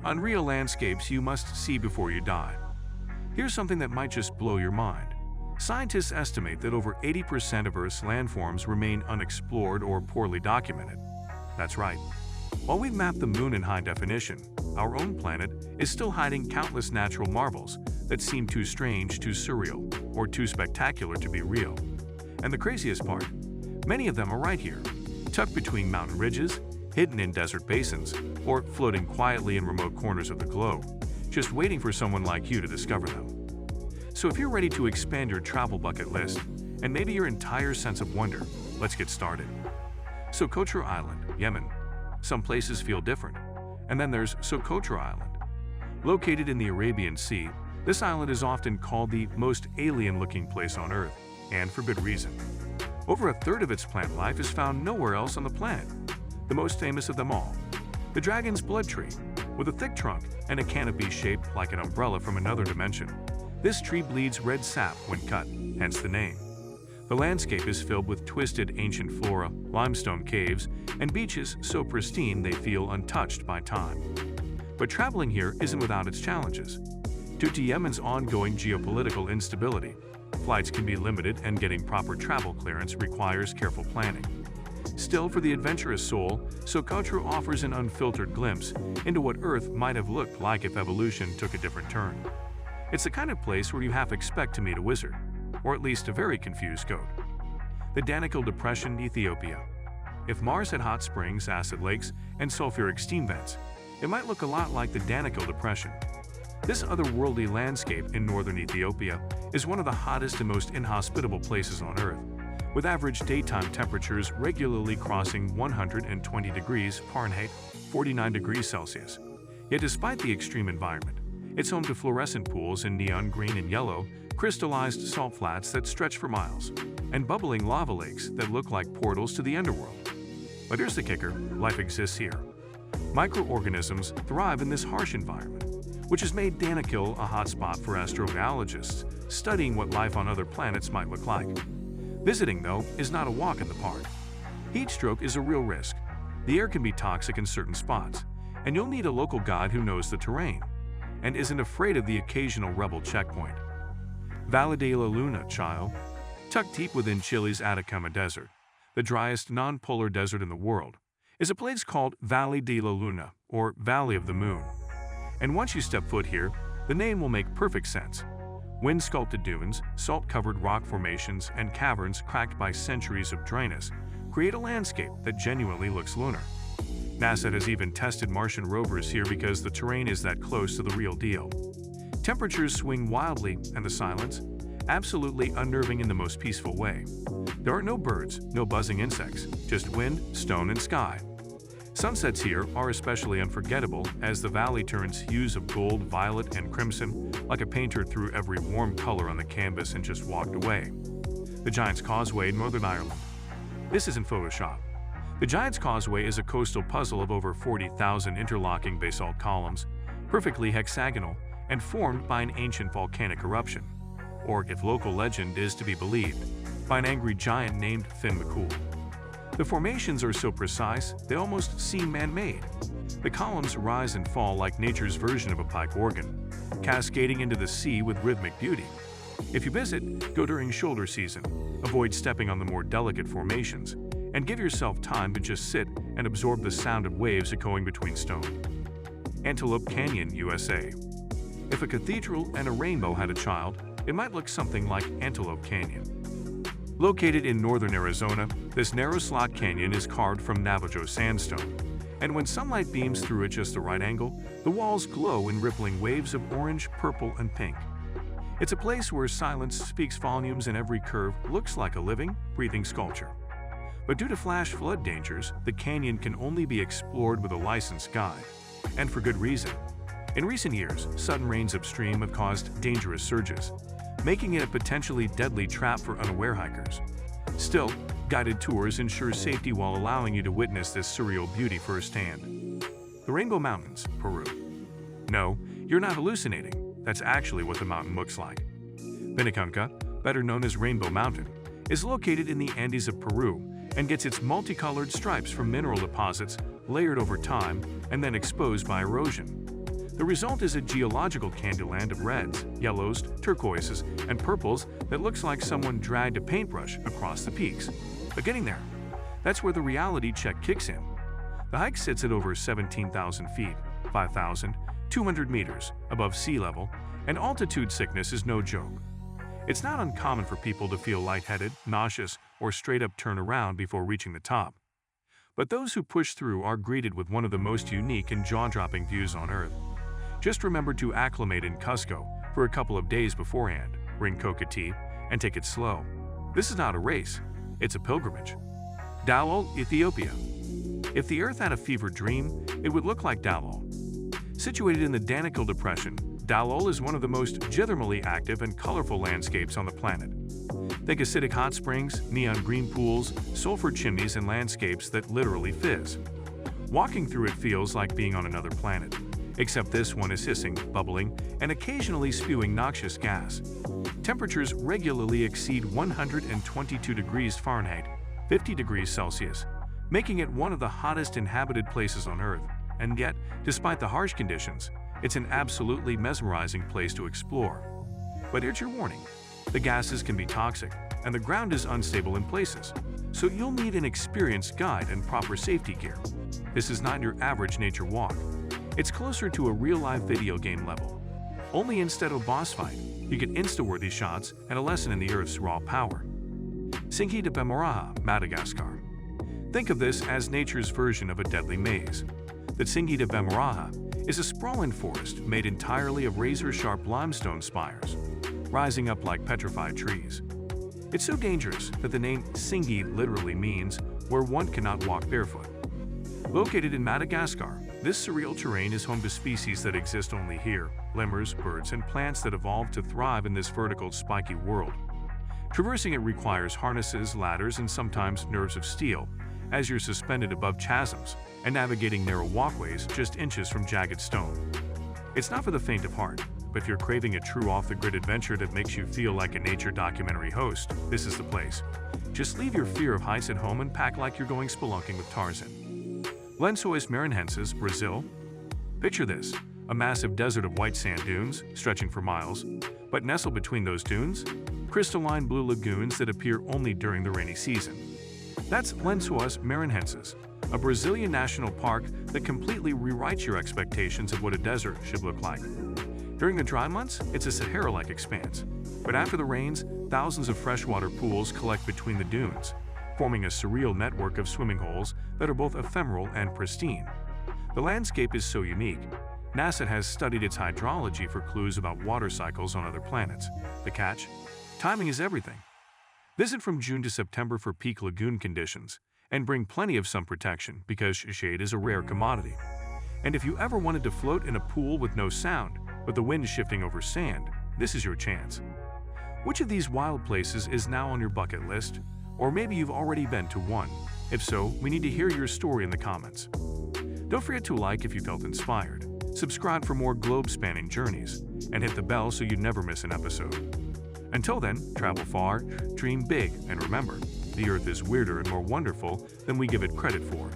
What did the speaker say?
Unreal landscapes you must see before you die. Here's something that might just blow your mind. Scientists estimate that over 80% of Earth's landforms remain unexplored or poorly documented. That's right. While we've mapped the moon in high definition, our own planet is still hiding countless natural marvels that seem too strange, too surreal, or too spectacular to be real. And the craziest part, many of them are right here, tucked between mountain ridges, hidden in desert basins, or floating quietly in remote corners of the globe, just waiting for someone like you to discover them. So if you're ready to expand your travel bucket list, and maybe your entire sense of wonder, let's get started. Socotra Island, Yemen. Some places feel different. And then there's Socotra Island. Located in the Arabian Sea, this island is often called the most alien-looking place on Earth, and for good reason. Over a third of its plant life is found nowhere else on the planet. The most famous of them all, the dragon's blood tree, with a thick trunk and a canopy shaped like an umbrella from another dimension. This tree bleeds red sap when cut, hence the name. The landscape is filled with twisted ancient flora, limestone caves, and beaches so pristine they feel untouched by time. But traveling here isn't without its challenges. Due to Yemen's ongoing geopolitical instability, flights can be limited and getting proper travel clearance requires careful planning. Still, for the adventurous soul, Socotra offers an unfiltered glimpse into what Earth might have looked like if evolution took a different turn. It's the kind of place where you half expect to meet a wizard, or at least a very confused goat. The Danakil Depression, Ethiopia. If Mars had hot springs, acid lakes, and sulfuric steam vents, it might look a lot like the Danakil Depression. This otherworldly landscape in northern Ethiopia is one of the hottest and most inhospitable places on Earth, with average daytime temperatures regularly crossing 120 degrees Fahrenheit, 49 degrees Celsius. Yet despite the extreme environment, it's home to fluorescent pools in neon green and yellow, crystallized salt flats that stretch for miles, and bubbling lava lakes that look like portals to the underworld. But here's the kicker, life exists here. Microorganisms thrive in this harsh environment, which has made Danakil a hotspot for astrobiologists studying what life on other planets might look like. Visiting, though, is not a walk in the park. Heat stroke is a real risk. The air can be toxic in certain spots, and you'll need a local guide who knows the terrain and isn't afraid of the occasional rebel checkpoint. Valle de la Luna, Chile. Tucked deep within Chile's Atacama Desert, the driest non-polar desert in the world, is a place called Valle de la Luna, or Valley of the Moon. And once you step foot here, the name will make perfect sense. Wind-sculpted dunes, salt-covered rock formations, and caverns cracked by centuries of dryness create a landscape that genuinely looks lunar. NASA has even tested Martian rovers here because the terrain is that close to the real deal. Temperatures swing wildly, and the silence, absolutely unnerving in the most peaceful way. There are no birds, no buzzing insects, just wind, stone, and sky. Sunsets here are especially unforgettable as the valley turns hues of gold, violet, and crimson like a painter threw every warm color on the canvas and just walked away. The Giant's Causeway, Northern Ireland. This isn't Photoshop. The Giant's Causeway is a coastal puzzle of over 40,000 interlocking basalt columns, perfectly hexagonal, and formed by an ancient volcanic eruption, or if local legend is to be believed, by an angry giant named Finn McCool. The formations are so precise, they almost seem man-made. The columns rise and fall like nature's version of a pipe organ, cascading into the sea with rhythmic beauty. If you visit, go during shoulder season, avoid stepping on the more delicate formations, and give yourself time to just sit and absorb the sound of waves echoing between stone. Antelope Canyon, USA. If a cathedral and a rainbow had a child, it might look something like Antelope Canyon. Located in northern Arizona, this narrow slot canyon is carved from Navajo sandstone, and when sunlight beams through at just the right angle, the walls glow in rippling waves of orange, purple, and pink. It's a place where silence speaks volumes and every curve looks like a living, breathing sculpture. But due to flash flood dangers, the canyon can only be explored with a licensed guide, and for good reason. In recent years, sudden rains upstream have caused dangerous surges, making it a potentially deadly trap for unaware hikers. Still, guided tours ensure safety while allowing you to witness this surreal beauty firsthand. The Rainbow Mountains, Peru. No, you're not hallucinating. That's actually what the mountain looks like. Vinicunca, better known as Rainbow Mountain, is located in the Andes of Peru and gets its multicolored stripes from mineral deposits layered over time and then exposed by erosion. The result is a geological candyland of reds, yellows, turquoises, and purples that looks like someone dragged a paintbrush across the peaks. But getting there, that's where the reality check kicks in. The hike sits at over 17,000 feet, 5,200 meters above sea level, and altitude sickness is no joke. It's not uncommon for people to feel lightheaded, nauseous, or straight up turn around before reaching the top. But those who push through are greeted with one of the most unique and jaw-dropping views on Earth. Just remember to acclimate in Cusco for a couple of days beforehand, bring coca tea, and take it slow. This is not a race, it's a pilgrimage. Dallol, Ethiopia. If the Earth had a fever dream, it would look like Dallol. Situated in the Danakil Depression, Dallol is one of the most geothermally active and colorful landscapes on the planet. Think acidic hot springs, neon green pools, sulfur chimneys, and landscapes that literally fizz. Walking through it feels like being on another planet, except this one is hissing, bubbling, and occasionally spewing noxious gas. Temperatures regularly exceed 122 degrees Fahrenheit, 50 degrees Celsius, making it one of the hottest inhabited places on Earth. And yet, despite the harsh conditions, it's an absolutely mesmerizing place to explore. But here's your warning. The gases can be toxic, and the ground is unstable in places, so you'll need an experienced guide and proper safety gear. This is not your average nature walk. It's closer to a real-life video game level. Only instead of a boss fight, you get insta-worthy shots and a lesson in the Earth's raw power. Tsingy de Bemaraha, Madagascar. Think of this as nature's version of a deadly maze. The Tsingy de Bemaraha is a sprawling forest made entirely of razor-sharp limestone spires, rising up like petrified trees. It's so dangerous that the name Tsingy literally means where one cannot walk barefoot. Located in Madagascar, this surreal terrain is home to species that exist only here, lemurs, birds, and plants that evolved to thrive in this vertical, spiky world. Traversing it requires harnesses, ladders, and sometimes nerves of steel, as you're suspended above chasms and navigating narrow walkways just inches from jagged stone. It's not for the faint of heart, but if you're craving a true off-the-grid adventure that makes you feel like a nature documentary host, this is the place. Just leave your fear of heights at home and pack like you're going spelunking with Tarzan. Lençóis, Maranhenses, Brazil. Picture this, a massive desert of white sand dunes stretching for miles, but nestled between those dunes, crystalline blue lagoons that appear only during the rainy season. That's Lençóis Maranhenses, a Brazilian national park that completely rewrites your expectations of what a desert should look like. During the dry months, it's a Sahara-like expanse, but after the rains, thousands of freshwater pools collect between the dunes, forming a surreal network of swimming holes that are both ephemeral and pristine. The landscape is so unique, NASA has studied its hydrology for clues about water cycles on other planets. The catch? Timing is everything. Visit from June to September for peak lagoon conditions, and bring plenty of sun protection because shade is a rare commodity. And if you ever wanted to float in a pool with no sound, but the wind shifting over sand, this is your chance. Which of these wild places is now on your bucket list? Or maybe you've already been to one. If so, we need to hear your story in the comments. Don't forget to like if you felt inspired, subscribe for more globe-spanning journeys, and hit the bell so you never miss an episode. Until then, travel far, dream big, and remember, the Earth is weirder and more wonderful than we give it credit for.